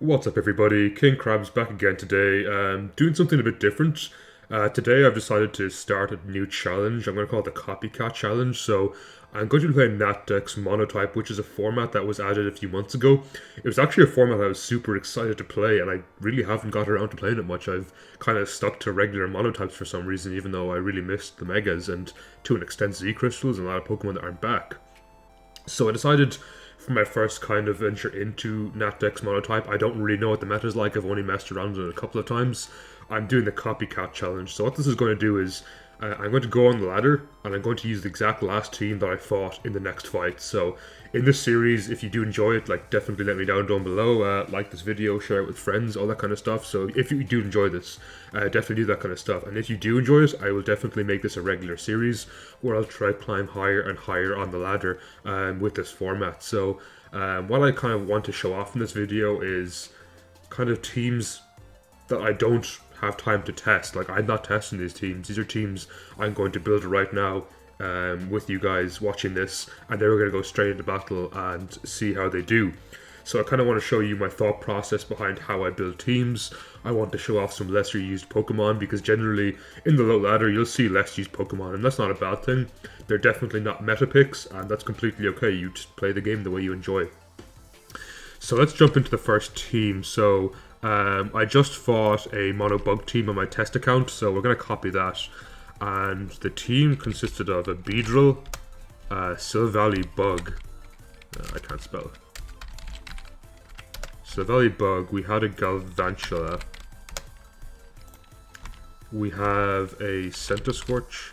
What's up, everybody? King Crab's back again today, doing something a bit different. Today I've decided to start a new challenge. I'm going to call it the Copycat Challenge. So I'm going to be playing NatDex Monotype, which is a format that was added a few months ago. It was actually a format I was super excited to play, and I really haven't got around to playing it much. I've kind of stuck to regular monotypes for some reason, even though I really missed the Megas and to an extent Z Crystals and a lot of Pokemon that aren't back. So I decided for my first kind of venture into NatDex Monotype, I don't really know what the meta is like. I've only messed around with it a couple of times. I'm doing the Copycat Challenge. So what this is going to do is I'm going to go on the ladder and I'm going to use the exact last team that I fought in the next fight. So in this series, if you do enjoy it, like definitely let me down below. Like this video, share it with friends, all that kind of stuff. So if you do enjoy this, definitely do that kind of stuff. And if you do enjoy it, I will definitely make this a regular series where I'll try to climb higher and higher on the ladder with this format. So what I kind of want to show off in this video is kind of teams that I don't have time to test. Like, I'm not testing these teams. These are teams I'm going to build right now with you guys watching this, and then we're going to go straight into battle and see how they do. So I kind of want to show you my thought process behind how I build teams. I want to show off some lesser used Pokemon, because generally in the low ladder you'll see less used Pokemon, and that's not a bad thing. They're definitely not meta picks, and that's completely okay. You just play the game the way you enjoy. So let's jump into the first team. So I just fought a mono bug team on my test account, so we're going to copy that. And the team consisted of a Beedrill, Silvally Bug, I can't spell. Silvally Bug, we had a Galvantula, we have a Centiskorch,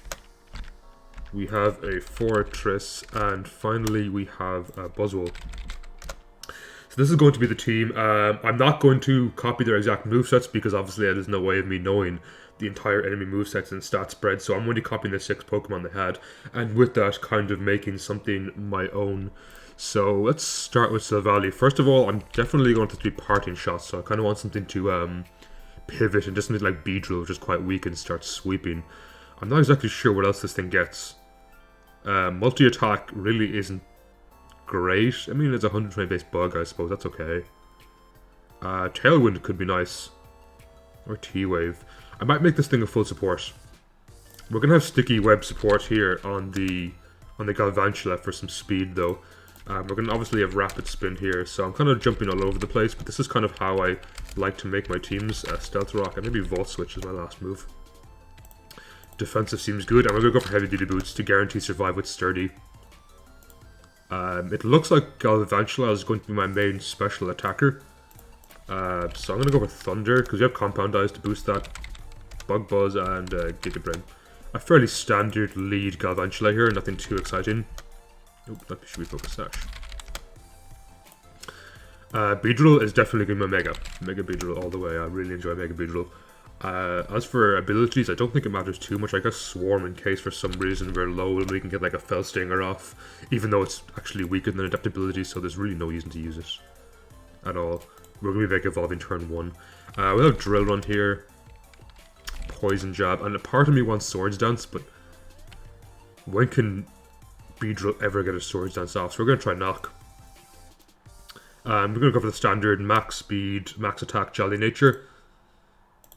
we have a Fortress, and finally we have a Buzzwole. So this is going to be the team. I'm not going to copy their exact movesets because obviously there's no way of me knowing the entire enemy movesets and stat spread, so I'm only copying the 6 Pokemon they had, and with that kind of making something my own. So let's start with Silvally. First of all, I'm definitely going to be parting shots, so I kind of want something to pivot and just something like Beedrill, which is quite weak, and start sweeping. I'm not exactly sure what else this thing gets. Multi-attack really isn't great. I mean, it's a 120 base bug, I suppose. That's okay. Tailwind could be nice. Or T-Wave. I might make this thing a full support. We're going to have sticky web support here on the Galvantula for some speed, though. We're going to obviously have rapid spin here, so I'm kind of jumping all over the place, but this is kind of how I like to make my teams. Stealth Rock, and maybe Volt Switch is my last move. Defensive seems good, and we're going to go for Heavy Duty Boots to guarantee survive with Sturdy. It looks like Galvantula is going to be my main special attacker. So I'm going to go for Thunder, because we have Compound Eyes to boost that. Bug Buzz and Giga Brain. A fairly standard lead Galvantula here, nothing too exciting. Nope, that should be Focus Sash. Beedrill is definitely going to be my Mega Beedrill all the way. I really enjoy Mega Beedrill. As for abilities, I don't think it matters too much. I guess Swarm in case for some reason we're low and we can get like a Fell Stinger off, even though it's actually weaker than Adaptability, so there's really no reason to use it at all. We're going to be Mega Evolving turn 1. We'll have Drill Run here, Poison Jab, and a part of me wants Swords Dance, but when can Beedrill ever get a Swords Dance off? So we're going to try Knock. We're going to go for the standard Max Speed, Max Attack, Jolly Nature.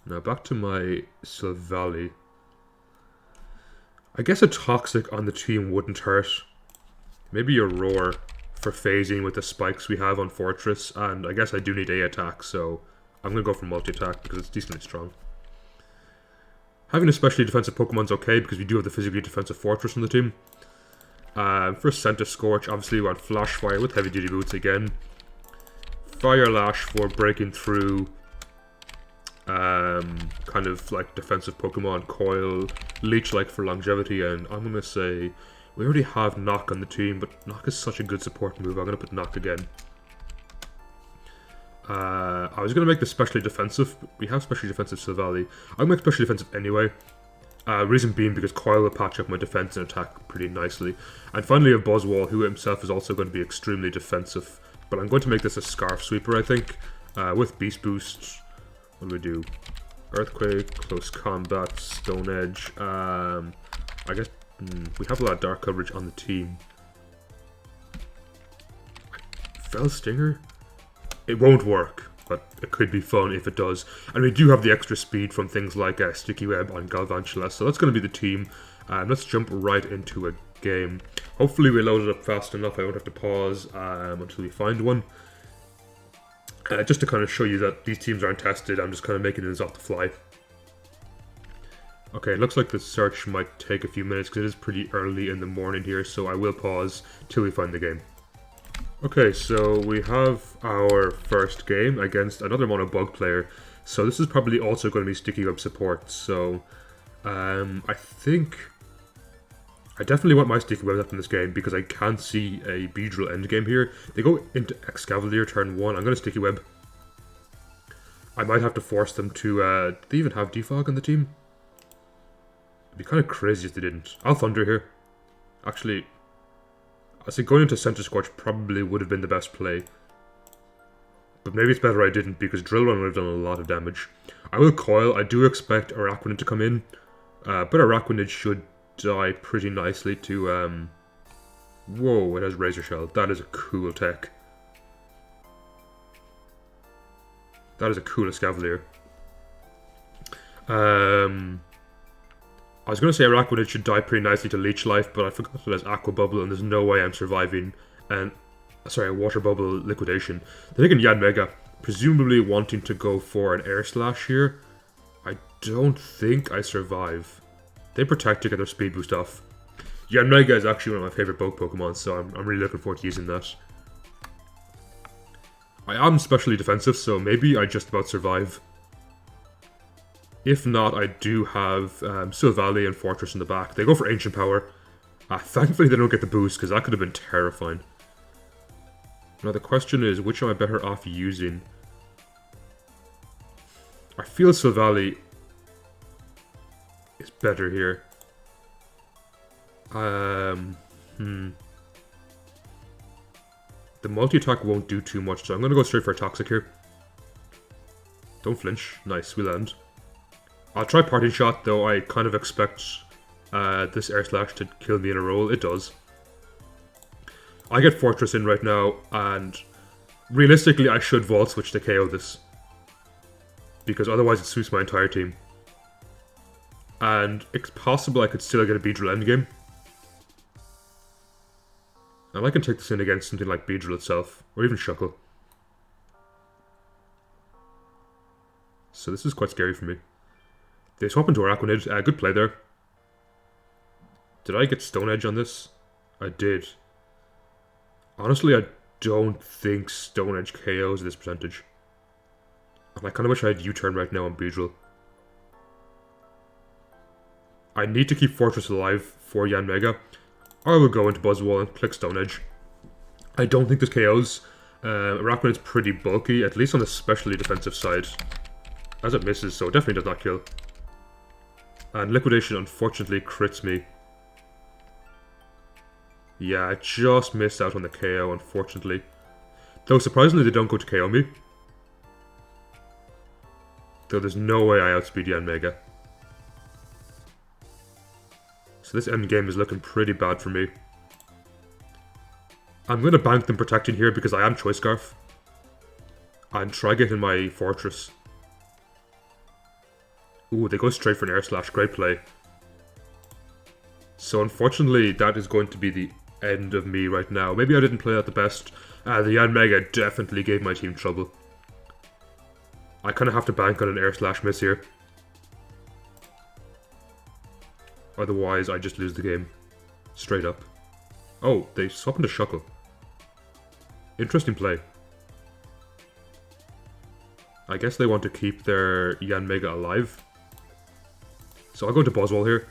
Now back to my Silvally. I guess a Toxic on the team wouldn't hurt. Maybe a Roar for phasing with the spikes we have on Fortress, and I guess I do need A attack, so I'm going to go for multi-attack because it's decently strong. Having a specially defensive Pokemon's okay because we do have the physically defensive Fortress on the team. For Centiskorch, obviously we want Flash Fire with Heavy Duty Boots again. Fire Lash for breaking through kind of like defensive Pokemon. Coil, Leech-like for longevity, and I'm going to say we already have Knock on the team, but Knock is such a good support move. I'm going to put Knock again. I was going to make this specially defensive, but we have specially defensive Silvally. I'm going to make specially defensive anyway. Reason being because Coil will patch up my defense and attack pretty nicely. And finally a Buzzwole, who himself is also going to be extremely defensive. But I'm going to make this a Scarf Sweeper, I think. With Beast Boost. What do we do? Earthquake, Close Combat, Stone Edge. I guess we have a lot of dark coverage on the team. Fell Stinger? It won't work. but it could be fun if it does. And we do have the extra speed from things like Sticky Web on Galvantula, so that's going to be the team. Let's jump right into a game. Hopefully we load it up fast enough. I won't have to pause until we find one. Just to kind of show you that these teams aren't tested, I'm just kind of making this off the fly. Okay, it looks like the search might take a few minutes because it is pretty early in the morning here, so I will pause till we find the game. Okay, so we have our first game against another mono bug player. So this is probably also going to be Sticky Web support. So I think I definitely want my Sticky Web up in this game because I can't see a Beedrill endgame here. They go into Excavalier turn 1. I'm going to Sticky Web. I might have to force them to... do they even have Defog on the team? It'd be kind of crazy if they didn't. I'll Thunder here. Actually, I think going into Center Scorch probably would have been the best play. But maybe it's better I didn't because Drill Run would have done a lot of damage. I will Coil. I do expect Araquanid to come in. But Araquanid should die pretty nicely to... Whoa, it has Razor Shell. That is a cool tech. That is a cool Escavalier. I was going to say Araquanid should die pretty nicely to Leech Life, but I forgot it has Aqua Bubble and there's no way I'm surviving. And sorry, Water Bubble Liquidation. They're taking Yanmega, presumably wanting to go for an Air Slash here. I don't think I survive. They protect to get their speed boost off. Yanmega is actually one of my favorite bug Pokemon, so I'm really looking forward to using that. I am specially defensive, so maybe I just about survive. If not, I do have Silvally and Fortress in the back. They go for Ancient Power. Thankfully they don't get the boost, because that could have been terrifying. Now the question is, which am I better off using? I feel Silvally is better here. The multi-attack won't do too much, so I'm going to go straight for a Toxic here. Don't flinch. Nice, we land. I'll try Parting Shot, though I kind of expect this Air Slash to kill me in a roll. It does. I get Fortress in right now, and realistically I should Vault Switch to KO this. Because otherwise it suits my entire team. And it's possible I could still get a Beedrill endgame. And I can take this in against something like Beedrill itself, or even Shuckle. So this is quite scary for me. They swap into Araquanid. Good play there. Did I get Stone Edge on this? I did. Honestly, I don't think Stone Edge KOs this percentage. And I kind of wish I had U-turn right now on Beedrill. I need to keep Fortress alive for Yanmega. I will go into Buzzwole and click Stone Edge. I don't think this KOs. Araquanid's pretty bulky, at least on the specially defensive side. As it misses, so it definitely does not kill. And Liquidation unfortunately crits me. Yeah, I just missed out on the KO, unfortunately. Though surprisingly they don't go to KO me. Though there's no way I outspeed Yanmega. So this endgame is looking pretty bad for me. I'm going to bank them protecting here because I am Choice Scarf. And try getting my Fortress. Ooh, they go straight for an Air Slash. Great play. So unfortunately, that is going to be the end of me right now. Maybe I didn't play that the best. The Yanmega definitely gave my team trouble. I kind of have to bank on an Air Slash miss here. Otherwise, I just lose the game. Straight up. Oh, they swap into Shuckle. Interesting play. I guess they want to keep their Yanmega alive. So I'll go to Buzzwole here.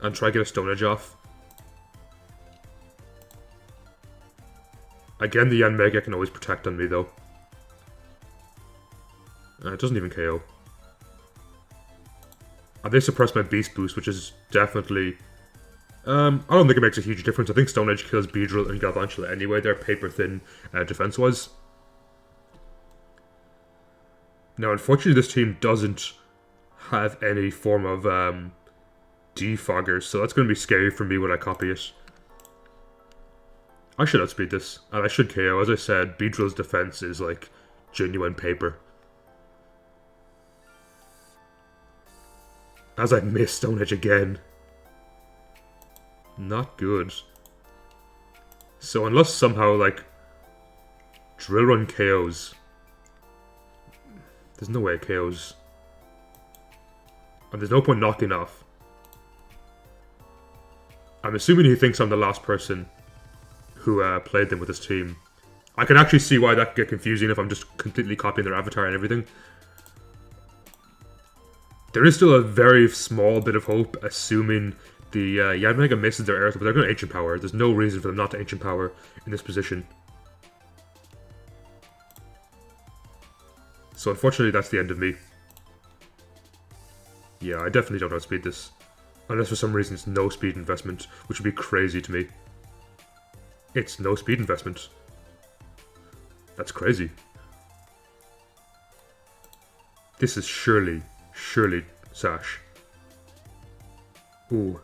And try to get a Stone Edge off. Again, the Yanmega can always protect on me though. It doesn't even KO. And they suppress my Beast Boost, which is definitely... I don't think it makes a huge difference. I think Stone Edge kills Beedrill and Galvantula anyway. They're paper thin defense-wise. Now, unfortunately, this team doesn't have any form of defoggers, so that's going to be scary for me when I copy it. I should outspeed this, and I should KO. As I said, Beedrill's defense is like genuine paper. As I miss Stone Edge again. Not good. So unless somehow, like, Drill Run KOs. There's no way it KOs. And there's no point knocking off. I'm assuming he thinks I'm the last person who played them with his team. I can actually see why that could get confusing if I'm just completely copying their avatar and everything. There is still a very small bit of hope, assuming the Yanmega misses their air, but they're going to Ancient Power. There's no reason for them not to Ancient Power in this position. So unfortunately, that's the end of me. Yeah, I definitely don't outspeed this. Unless for some reason it's no speed investment, which would be crazy to me. It's no speed investment. That's crazy. This is surely Sash. Ooh.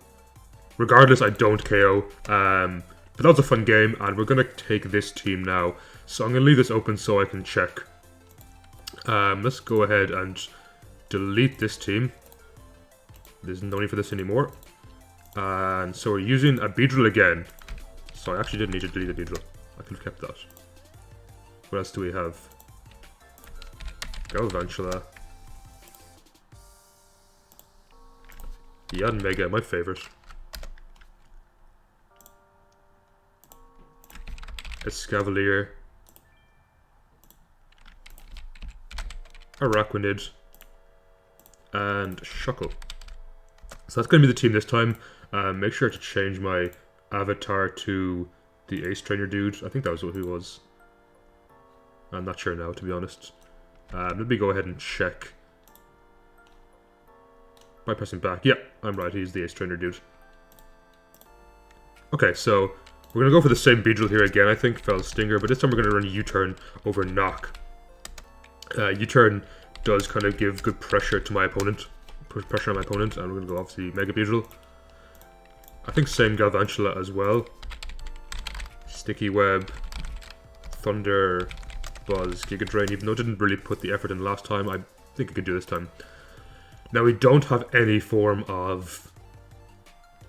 Regardless, I don't KO. But that was a fun game, and we're going to take this team now. So I'm going to leave this open so I can check. Let's go ahead and delete this team. There's no need for this anymore. And so we're using a Beedrill again. So I actually didn't need to delete the Beedrill. I could have kept that. What else do we have? Galvantula. Yanmega, my favorite. Escavalier. Araquanid. And Shuckle. So that's going to be the team this time. Make sure to change my avatar to the Ace Trainer dude. I think that was what he was. I'm not sure now, to be honest. Let me go ahead and check. By pressing back. Yeah, I'm right. He's the Ace Trainer dude. Okay, so we're going to go for the same Beedrill here again, I think. Fell Stinger, but this time we're going to run a U-turn over Knock. U-turn does kind of give good pressure to my opponent. Put pressure on my opponent, and we're going to go obviously Mega Beedrill. I think same Galvantula as well. Sticky Web. Thunder. Buzz. Giga Drain, even though it didn't really put the effort in last time, I think it could do this time. Now we don't have any form of,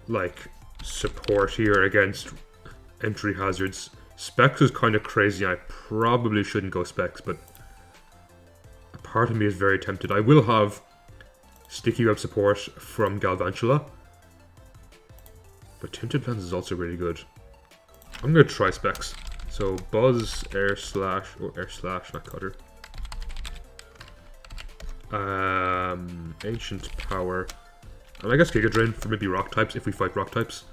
like, support here against entry hazards. Specs is kind of crazy. I probably shouldn't go Specs, but a part of me is very tempted. I will have Sticky Web support from Galvantula, but Tinted Lens is also really good. I'm going to try Specs. So Buzz, Air Slash, or Air Slash, not Cutter. Ancient Power. And I guess Giga Drain for maybe Rock types if we fight Rock types.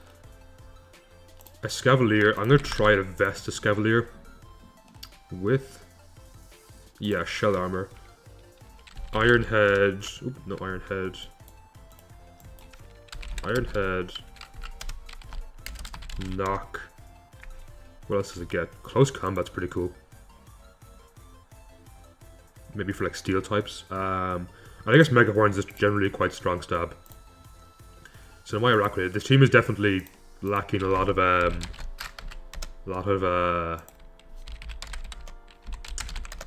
Escavalier. I'm going to try to vest Escavalier with, yeah, Shell Armor. Iron Head. Oop, no Iron Head. Iron Head. Knock. What else does it get? Close Combat's pretty cool. Maybe for like Steel types. And I guess Mega Horns is generally quite strong stab. So my Araquanid. This team is definitely lacking a lot of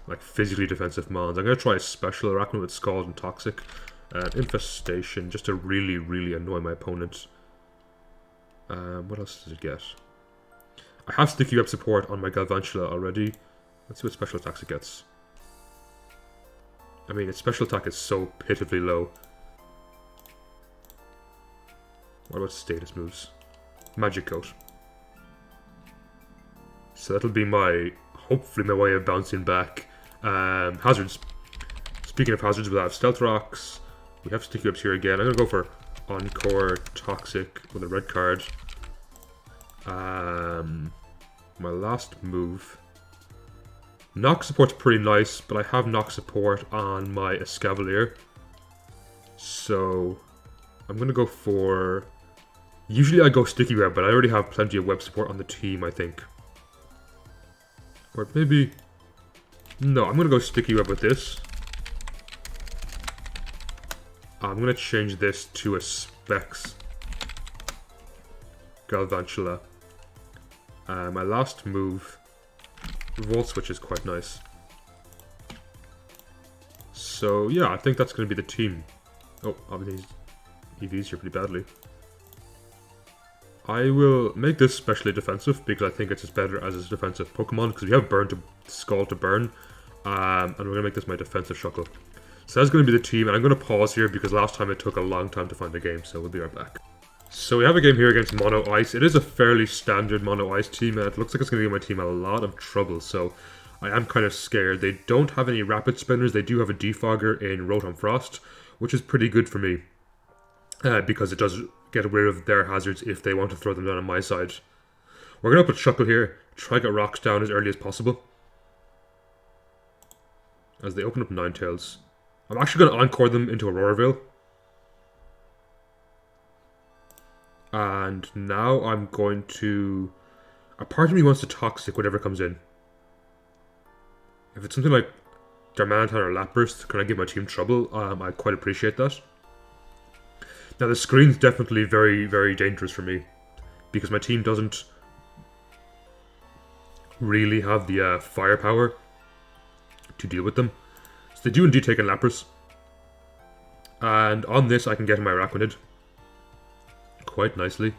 like physically defensive mons. I'm gonna try a special Araquanid with Scald and Toxic. Infestation, just to really annoy my opponent. What else does it get? I have Sticky Web support on my Galvantula already. Let's see what special attacks it gets. I mean, its special attack is so pitifully low. What about status moves? Magic Coat. So that'll be my, hopefully my way of bouncing back. Hazards. Speaking of hazards, we'll have Stealth Rocks. We have Sticky Webs here again. I'm going to go for Encore, Toxic with a red card. My last move. Knock support's pretty nice, but I have Knock support on my Escavalier. So I'm going to go for... Usually I go Sticky Web, but I already have plenty of web support on the team, I think. Or maybe... No, I'm going to go Sticky Web with this. I'm going to change this to a Specs Galvantula. My last move, Volt Switch, is quite nice. So yeah, I think that's going to be the team. Oh, obviously EVs here pretty badly. I will make this specially defensive because I think it's better as a defensive Pokemon because we have Burn to Scald to burn. And we're going to make this my defensive Shuckle. So that's going to be the team, and I'm going to pause here because last time it took a long time to find a game, so we'll be right back. So we have a game here against Mono Ice. It is a fairly standard Mono Ice team, and it looks like it's going to give my team a lot of trouble, so I am kind of scared. They don't have any Rapid Spinners. They do have a Defogger in Rotom Frost, which is pretty good for me because it does get rid of their hazards if they want to throw them down on my side. We're going to put Shuckle here, try to get rocks down as early as possible. As they open up Ninetales. I'm actually going to Encore them into Aurora Veil. And now I'm going to... A part of me wants to Toxic whatever comes in. If it's something like Darmanitan or Lapburst, can I give my team trouble? I quite appreciate that. Now the screen's definitely very, very dangerous for me. Because my team doesn't really have the firepower to deal with them. So they do indeed take in Lapras. And on this I can get my Araquanid quite nicely.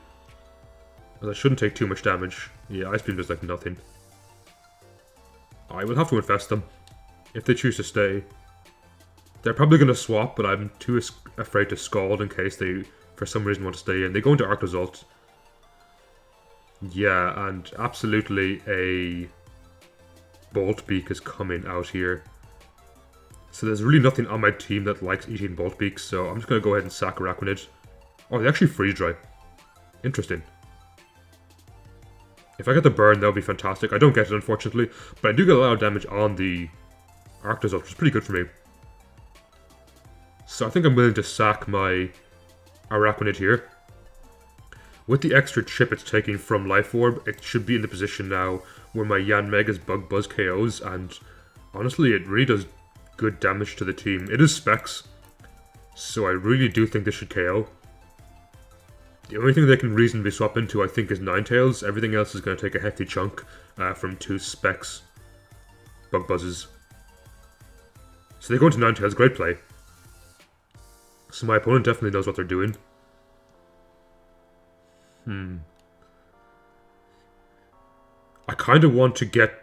As I shouldn't take too much damage. Yeah, Ice Beam does like nothing. I will have to infest them. If they choose to stay. They're probably going to swap, but I'm too afraid to Scald in case they, for some reason, want to stay in. They go into Arctozolt. Yeah, and absolutely a Bolt Beak is coming out here. So there's really nothing on my team that likes eating Bolt Beaks, so I'm just going to go ahead and sack Araquanid. Oh, they actually Freeze Dry. Interesting. If I get the burn, that would be fantastic. I don't get it, unfortunately, but I do get a lot of damage on the Arctozolt, which is pretty good for me. So I think I'm willing to sack my Araquanid here. With the extra chip it's taking from Life Orb, it should be in the position now where my Yanmega's Bug Buzz KOs, and honestly, it really does good damage to the team. It is Specs, so I really do think this should KO. The only thing they can reasonably swap into, I think, is Ninetales. Everything else is going to take a hefty chunk from 2 Specs Bug Buzzes. So they go into Ninetales, great play. So my opponent definitely knows what they're doing. I kind of want to get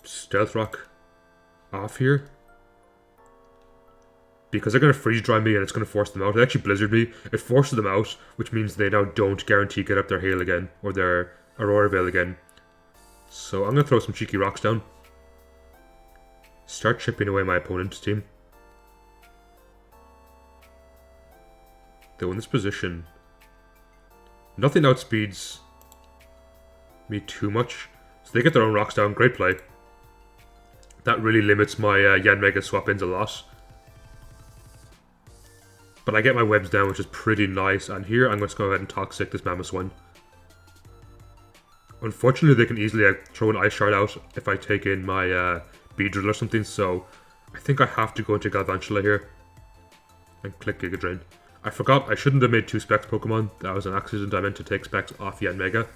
Stealth Rock off here. Because they're going to Freeze Dry me and it's going to force them out. It actually Blizzard me. It forces them out, which means they now don't guarantee get up their Hail again. Or their Aurora Veil again. So I'm going to throw some cheeky rocks down. Start chipping away my opponent's team. Though in this position, nothing outspeeds me too much. So they get their own rocks down. Great play. That really limits my Yanmega swap-ins a lot. But I get my webs down, which is pretty nice. And here I'm going to go ahead and Toxic this Mamoswine. Unfortunately, they can easily throw an Ice Shard out if I take in my Beedrill or something. So I think I have to go into Galvantula here. And click Giga Drain. I forgot, I shouldn't have made 2 Specs Pokemon. That was an accident. I meant to take Specs off Yanmega.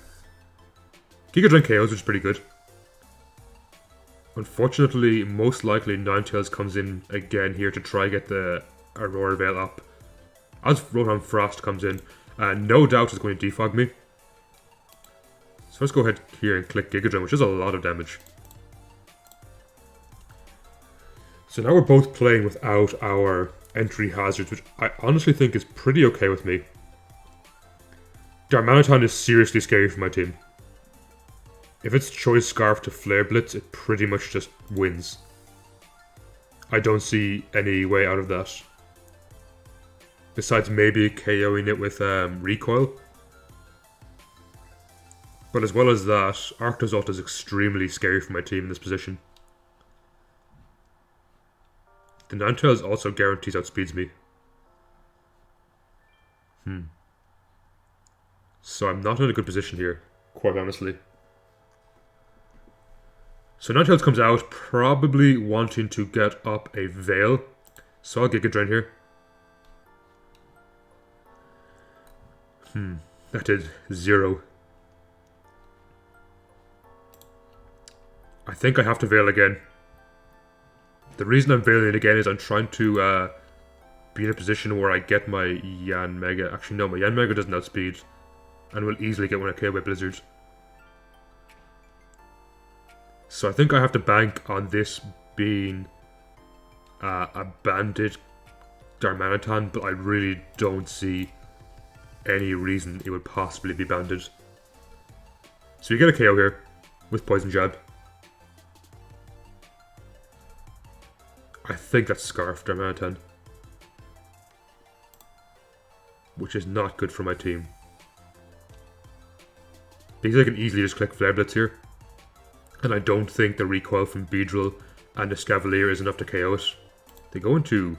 Giga Drain KOs, which is pretty good. Unfortunately, most likely Ninetales comes in again here to try get the Aurora Veil up. As Rotom Frost comes in, no doubt is going to defog me. So let's go ahead here and click Giga Drain, which is a lot of damage. So now we're both playing without our entry hazards, which I honestly think is pretty okay with me. Darmanitan is seriously scary for my team. If it's Choice Scarf to Flare Blitz, it pretty much just wins. I don't see any way out of that. Besides maybe KOing it with Recoil. But as well as that, Arctozolt is extremely scary for my team in this position. The Ninetales also guarantees outspeeds me. So I'm not in a good position here, quite honestly. So Ninetales comes out, probably wanting to get up a Veil. So I'll Giga Drain here. That did 0. I think I have to Veil again. The reason I'm Veiling it again is I'm trying to be in a position where I get my Yan Mega. Actually, no, my Yan Mega doesn't outspeed, and will easily get one at KO by Blizzard. So I think I have to bank on this being a banded Darmanitan, but I really don't see any reason it would possibly be banded. So you get a KO here with Poison Jab. I think that's Scarf Darmanitan, which is not good for my team. Because I can easily just click Flare Blitz here. And I don't think the recoil from Beedrill and the Scavalier is enough to KO it. They go into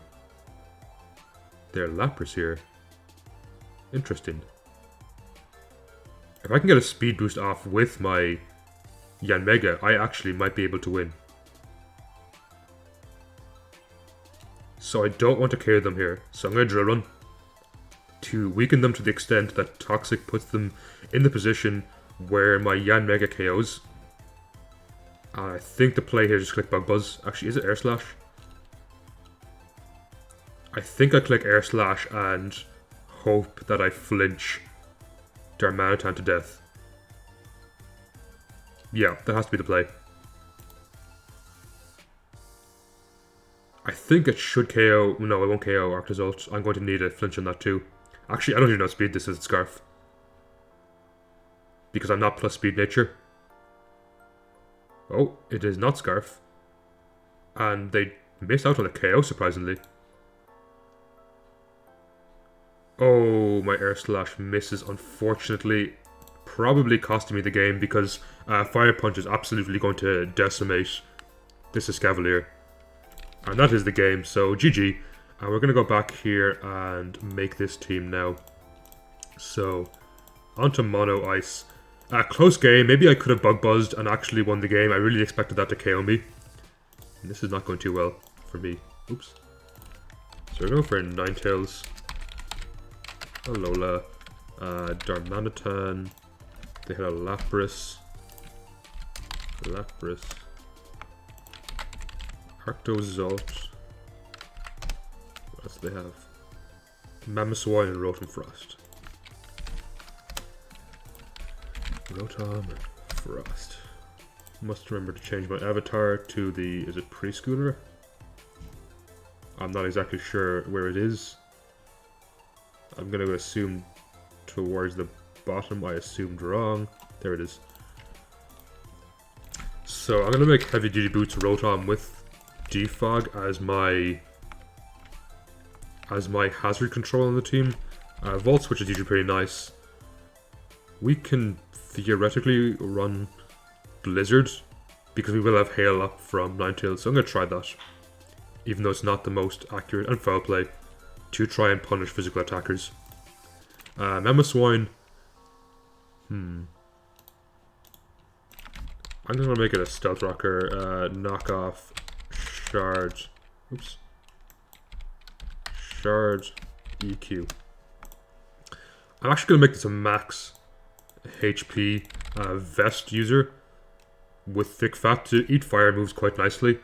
their Lapras here. Interesting. If I can get a speed boost off with my Yanmega, I actually might be able to win. So I don't want to KO them here. So I'm going to Drill Run to weaken them to the extent that Toxic puts them in the position where my Yanmega KOs. I think the play here is just click Bug Buzz. Actually, is it Air Slash? I think I click Air Slash and hope that I flinch Darmanitan to death. Yeah, that has to be the play. I think it should KO. No, it won't KO Arctozolt. I'm going to need a flinch on that too. Actually, I don't even know speed this is Scarf, because I'm not plus speed nature. Oh, it is not Scarf. And they missed out on a KO, surprisingly. Oh, my Air Slash misses, unfortunately. Probably costing me the game, because Fire Punch is absolutely going to decimate this Escavalier. And that is the game, so GG. And we're going to go back here and make this team now. So, onto Mono Ice. Close game. Maybe I could have Bug Buzzed and actually won the game. I really expected that to KO me. And this is not going too well for me. Oops. So we're going for Ninetales, Alola, Darmanitan. They had a Lapras. Arctozolt. What else do they have? Mamoswine and Rotom Frost. Rotom Frost. Must remember to change my avatar to the, is it Preschooler? I'm not exactly sure where it is. I'm going to assume towards the bottom. I assumed wrong. There it is. So I'm going to make Heavy Duty Boots Rotom with Defog as my hazard control on the team. Volt Switch is usually pretty nice. We can theoretically run Blizzard, because we will have Hail up from Ninetales, so I'm going to try that. Even though it's not the most accurate, and Foul Play to try and punish physical attackers. Mamoswine. I'm going to make it a Stealth Rocker, knockoff, Shard. Oops. Shard, EQ. I'm actually going to make this a max HP Vest user with Thick Fat to eat fire moves quite nicely.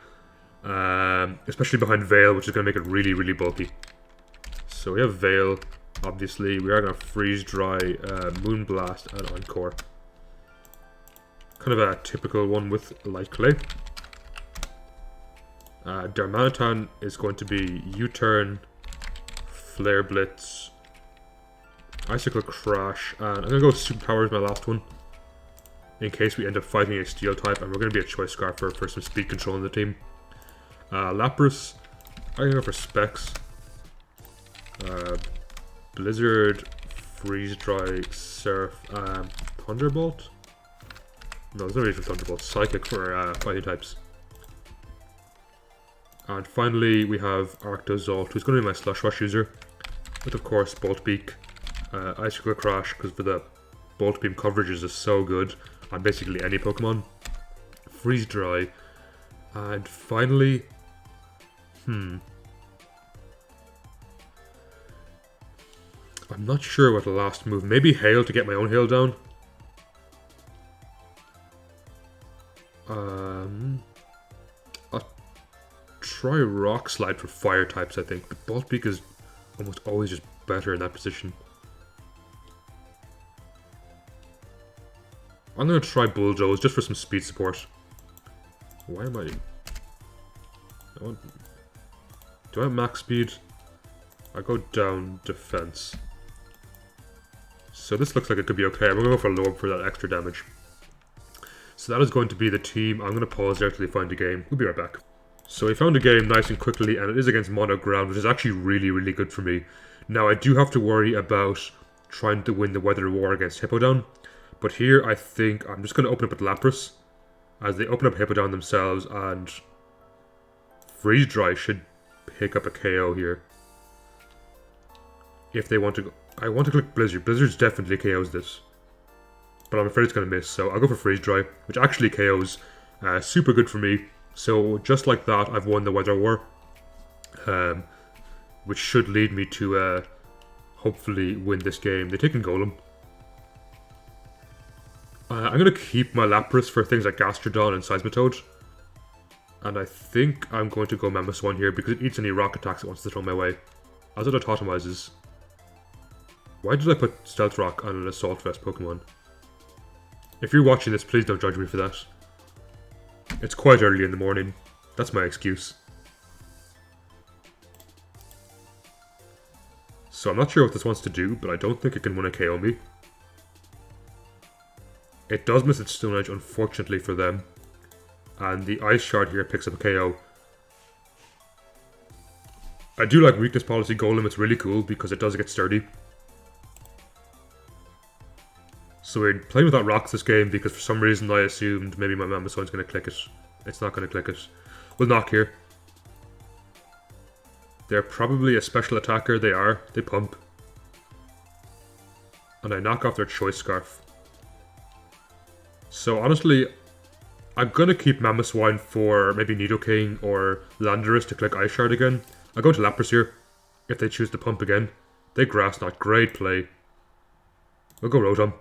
Especially behind Veil, which is going to make it really, really bulky. So we have Veil, obviously. We are going to Freeze Dry, Moonblast, and Encore. Kind of a typical one with Light Clay. Darmanitan is going to be U-Turn, Flare Blitz, Icicle Crash, and I'm going to go with Superpower as my last one, in case we end up fighting a Steel type, and we're going to be a Choice Scarf for some speed control in the team. Lapras, I'm going to go for Specs, Blizzard, Freeze Dry, Surf, Thunderbolt? No, there's no reason for Thunderbolt. Psychic for fighting types. And finally, we have Arctozolt, who's going to be my Slush Rush user, with of course Bolt Beak, Icicle Crash, because for the Bolt Beam coverages is so good on basically any Pokemon. Freeze Dry, and finally, I'm not sure what the last move. Maybe Hail to get my own Hail down. I'll try Rock Slide for fire types, I think. But Bolt Beak is almost always just better in that position. I'm going to try Bulldoze just for some speed support. Why am I... Do I have max speed? I go down defense. So this looks like it could be okay. I'm going to go for Lorb for that extra damage. So that is going to be the team. I'm going to pause there till they find a game. We'll be right back. So we found a game nice and quickly, and it is against Mono Ground, which is actually really, really good for me. Now, I do have to worry about trying to win the Weather War against Hippowdon. But here, I think I'm just going to open up with Lapras, as they open up Hippowdon themselves, and Freeze Dry should pick up a KO here. If they want to go... I want to click Blizzard. Blizzard's definitely KOs this. But I'm afraid it's going to miss, so I'll go for Freeze Dry, which actually KOs. Super good for me. So just like that, I've won the Weather War. Which should lead me to hopefully win this game. They're taking Golem. I'm going to keep my Lapras for things like Gastrodon and Seismitoad. And I think I'm going to go Mamoswine here because it eats any rock attacks it wants to throw my way. As it autotomizes. Why did I put Stealth Rock on an Assault Vest Pokemon? If you're watching this, please don't judge me for that. It's quite early in the morning. That's my excuse. So I'm not sure what this wants to do, but I don't think it can win a KO me. It does miss its Stone Edge, unfortunately for them. And the Ice Shard here picks up a KO. I do like Weakness Policy Golem, it's really cool because it does get sturdy. So we're playing without rocks this game because for some reason I assumed maybe my Mamoswine's going to click it. It's not going to click it. We'll knock here. They're probably a special attacker, they are. They pump. And I knock off their Choice Scarf. So honestly, I'm going to keep Mamoswine for maybe Nidoking or Landorus to click Ice Shard again. I'll go to Lapras here, if they choose to pump again. They Grass Knot, great play. We'll go Rotom.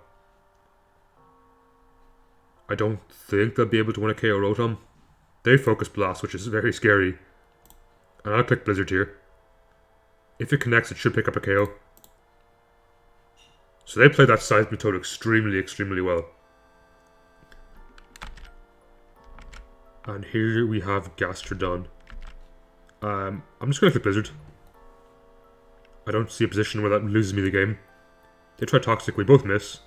I don't think they'll be able to win a KO Rotom. They Focus Blast, which is very scary. And I'll click Blizzard here. If it connects, it should pick up a KO. So they played that Seismitoad extremely, extremely well. And here we have Gastrodon. I'm just going to click Blizzard. I don't see a position where that loses me the game. They try Toxic, we both miss.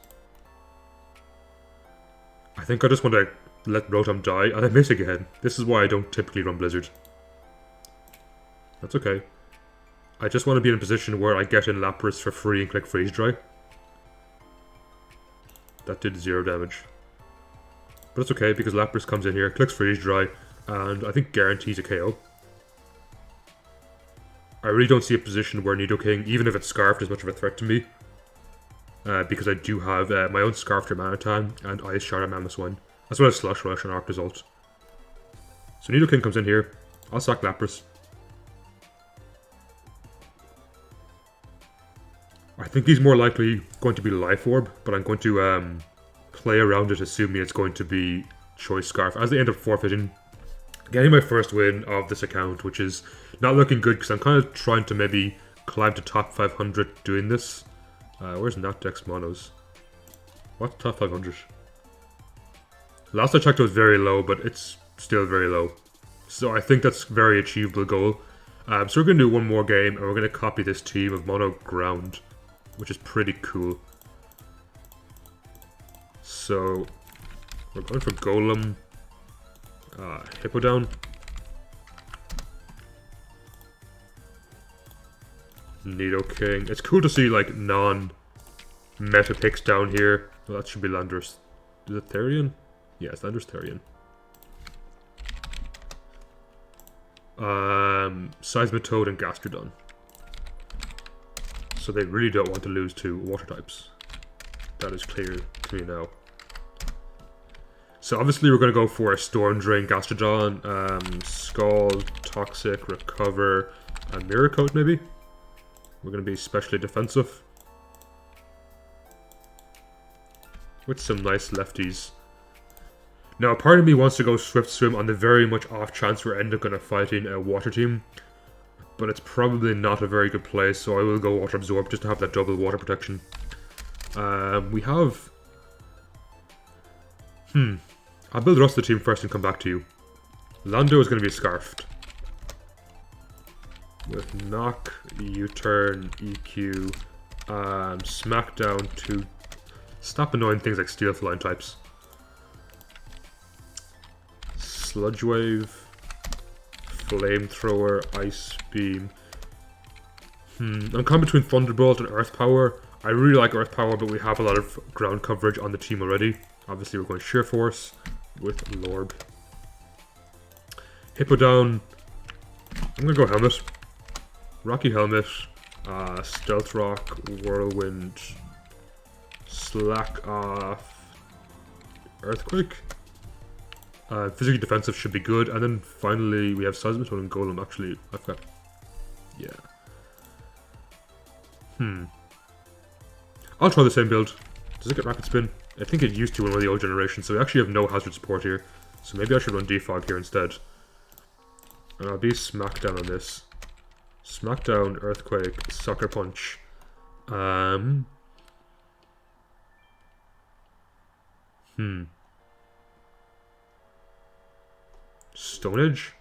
I think I just want to let Rotom die, and I miss again. This is why I don't typically run Blizzard. That's okay. I just want to be in a position where I get in Lapras for free and click Freeze Dry. That did 0 damage. But it's okay, because Lapras comes in here, clicks Freeze Dry, and I think guarantees a KO. I really don't see a position where Nidoking, even if it's Scarfed, is much of a threat to me. Because I do have my own Scarf Darmanitan and Ice Shard and Mamoswine, as well as Slush Rush and Arc Result. So Nidoking comes in here, I'll sack Lapras. I think he's more likely going to be Life Orb, but I'm going to play around it assuming it's going to be Choice Scarf, as they end up forfeiting. Getting my first win of this account, which is not looking good because I'm kind of trying to maybe climb to top 500 doing this. Where's NatDex Monos? What's top 500? Last I checked it was very low, but it's still very low. So I think that's a very achievable goal. So we're going to do one more game, and we're going to copy this team of Mono Ground, which is pretty cool. So we're going for Golem, Hippowdon, Nidoking. It's cool to see like non-meta picks down here. Well, that should be Landorus. Is it Therian? Yeah, it's Landorus Therian. Seismitoad and Gastrodon. So they really don't want to lose to water types. That is clear to me now. So obviously we're going to go for a Storm Drain Gastrodon, Scald, Toxic, Recover, and Mirror Coat maybe. We're going to be especially defensive. With some nice lefties. Now, part of me wants to go Swift Swim on the very much off chance we're end up going to fighting a water team. But it's probably not a very good play, so I will go Water Absorb just to have that double water protection. We have... I'll build the rest of the team first and come back to you. Lando is going to be Scarfed. With Knock, U-Turn, EQ, Smackdown to stop annoying things like Steel Flying types. Sludge Wave, Flamethrower, Ice Beam. I'm kind of between Thunderbolt and Earth Power. I really like Earth Power, but we have a lot of ground coverage on the team already. Obviously, we're going Sheer Force with Lorb. Hippo down. I'm going to go Helmet. Rocky Helmet. Stealth Rock, Whirlwind. Slack off. Earthquake. Physically defensive should be good. And then finally, we have Seismitoad and Golem. Actually, I've got... Yeah. I'll try the same build. Does it get Rapid Spin? I think it used to in one of the old generations, so we actually have no hazard support here. So maybe I should run Defog here instead. And I'll be Smackdown on this. Smackdown, Earthquake, Sucker Punch. Stone Edge?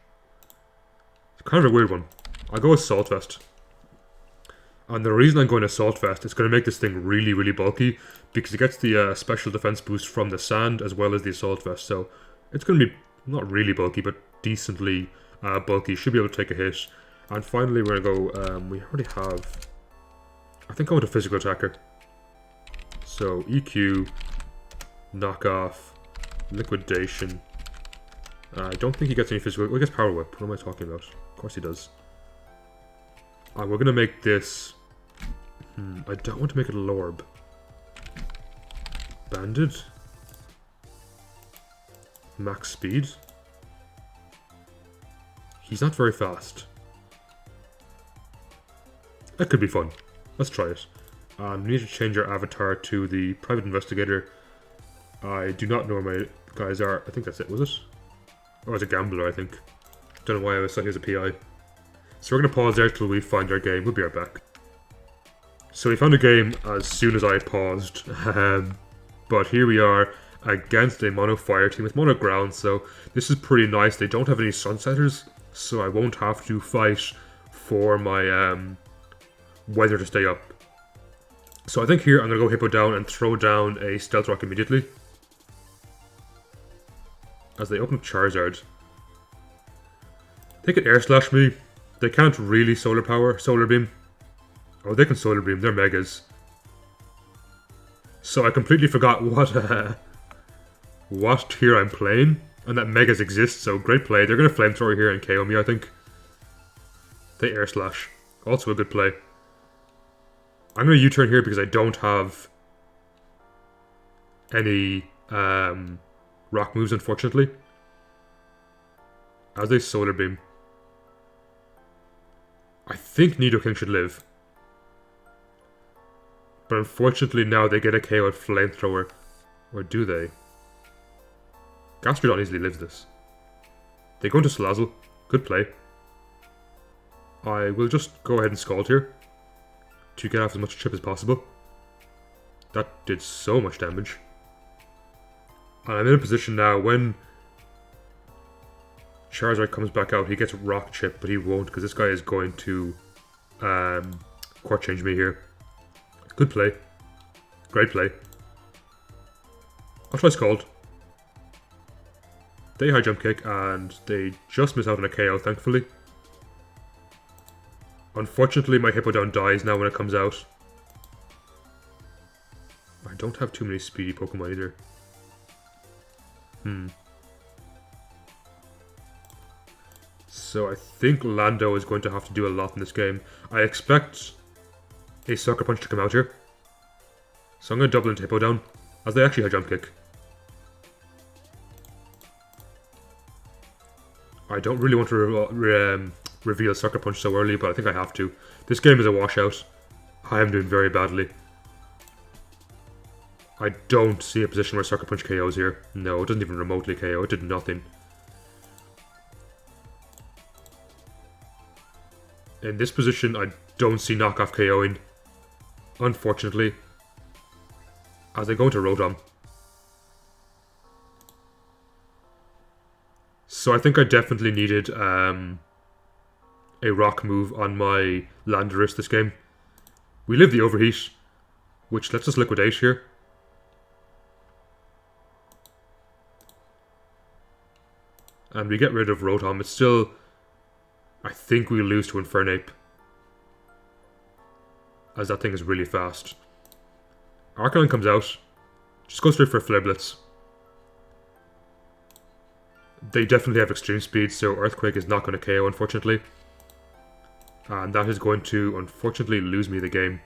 It's kind of a weird one. I'll go with Salt Vest. And the reason I'm going Assault Vest is going to make this thing really, really bulky, because it gets the special defense boost from the sand as well as the Assault Vest. So it's going to be not really bulky, but decently bulky. Should be able to take a hit. And finally, we're going to go. We already have. I think I want a Physical Attacker. So EQ, Knockoff, Liquidation. I don't think he gets any physical. Well, he gets Power Whip. What am I talking about? Of course he does. We're going to make this... I don't want to make it a Lorb. Banded. Max speed. He's not very fast. That could be fun. Let's try it. We need to change our avatar to the Private Investigator. I do not know where my guys are. I think that's it, was it? Or as a Gambler, I think. Don't know why I was set here as a PI. So we're going to pause there till we find our game. We'll be right back. So we found a game as soon as I paused. But here we are against a mono fire team with mono ground. So this is pretty nice. They don't have any sunsetters, so I won't have to fight for my weather to stay up. So I think here I'm going to go Hippo down and throw down a Stealth Rock immediately. As they open up Charizard. They can Air Slash me. They can't really Solar Beam. Oh, they can Solar Beam, they're Megas. So I completely forgot what tier I'm playing, and that Megas exist, so great play. They're going to Flamethrower here and KO me, I think. They Air Slash. Also a good play. I'm going to U-turn here because I don't have any rock moves, unfortunately. As they Solar Beam. I think Nidoking should live. But unfortunately now they get a KO at Flamethrower. Or do they? Gastrodon easily lives this. They go into Salazzle. Good play. I will just go ahead and Scald here. To get off as much chip as possible. That did so much damage. And I'm in a position now when Charizard comes back out, he gets Rock Chip, but he won't because this guy is going to Quark Change me here. Good play. Great play. I'll try Scald. They High Jump Kick and they just miss out on a KO, thankfully. Unfortunately, my Hippowdon dies now when it comes out. I don't have too many speedy Pokemon either. So I think Lando is going to have to do a lot in this game. I expect a Sucker Punch to come out here. So I'm going to double into Hippowdon, as they actually have Jump Kick. I don't really want to reveal Sucker Punch so early, but I think I have to. This game is a washout. I am doing very badly. I don't see a position where Sucker Punch KOs here. No, it doesn't even remotely KO. It did nothing. In this position, I don't see knockoff KOing. Unfortunately. As I go into Rotom. So I think I definitely needed a rock move on my Landorus this game. We live the overheat, which lets us liquidate here. And we get rid of Rotom. It's still... I think we lose to Infernape. As that thing is really fast. Arcanine comes out. Just go straight for Flare Blitz. They definitely have extreme speed, so Earthquake is not going to KO, unfortunately. And that is going to, unfortunately, lose me the game.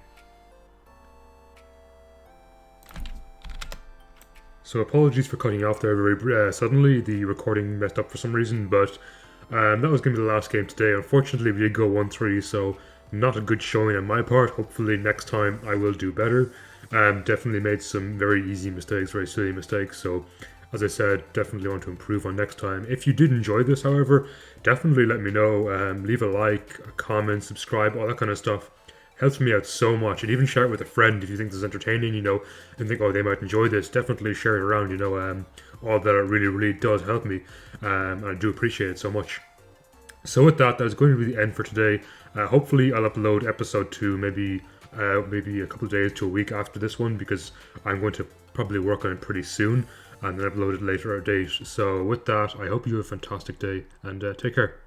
So apologies for cutting off there very suddenly. The recording messed up for some reason, but that was going to be the last game today. Unfortunately, we did go 1-3, so not a good showing on my part. Hopefully next time I will do better. Definitely made some very easy mistakes, very silly mistakes, so as I said, definitely want to improve on next time. If you did enjoy this, however, definitely let me know. Leave a like, a comment, subscribe, all that kind of stuff. Helps me out so much. And even share it with a friend if you think this is entertaining, you know, and think, oh, they might enjoy this. Definitely share it around, you know. All that really, really does help me. And I do appreciate it so much. So with that, that's going to be the end for today. Hopefully I'll upload episode 2 maybe a couple of days to a week after this one, because I'm going to probably work on it pretty soon and then upload it later at a date. So with that, I hope you have a fantastic day and take care.